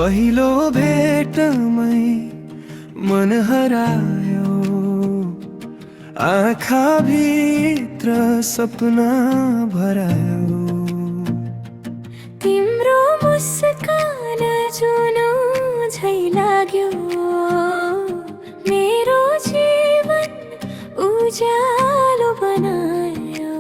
पहिलो भेटमै मन हरायो, आँखा भित्र सपना भरायो। तिम्रो मुस्कान जुन झै लाग्यो, मेरो जीवन उज्यालो बनायो।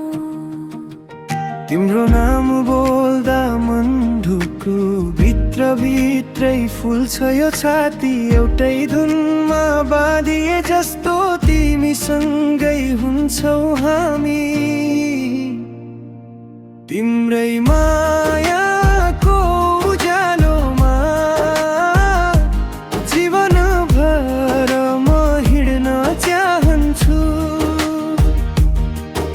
तिम्रो नाम बोल्दा मन ढुकु भित्र भित्रै फुल्छ यो छाती, एउटै धुनमा बाँधिए जस्तो तिमीसँगै हुन्छौ हामी। तिम्रै मायाको उज्यालोमा जीवनभर म हिँड्न चाहन्छु।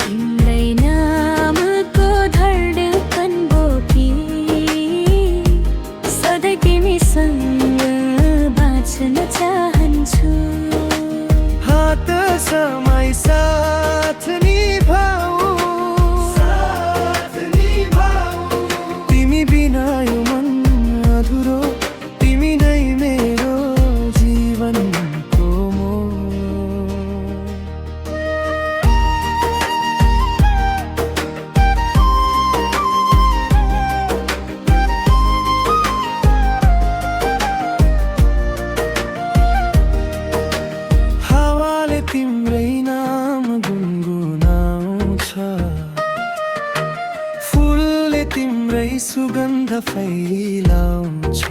तिम्रै नामको धड्कन बोकी सधैँ तिमीसँग बाँच्न चाहन्छु। हात समाई साथ निभाऊ, तिमी बिना यो मन अधुरो, तिमी नै मेरो जीवनको मोह। हावाले तिम्रै नाम गुनगुनाउँछ, फुलले तिम्रै सुगन्ध फैलाउँछ।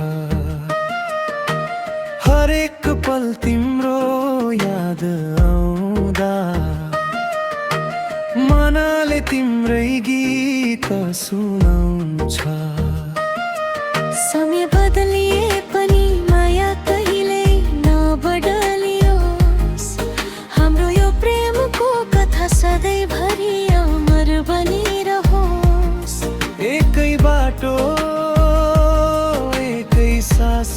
हरेक पल तिम्रो याद आउँदा मनले तिम्रै गीत सुनाउँछ। समय बदलिए पनि माया कहिल्यै नबदलियोस्, हाम्रो यो प्रेमको कथा सधैँभरि अमर बनिरहोस्। एकै बाटो एकै सास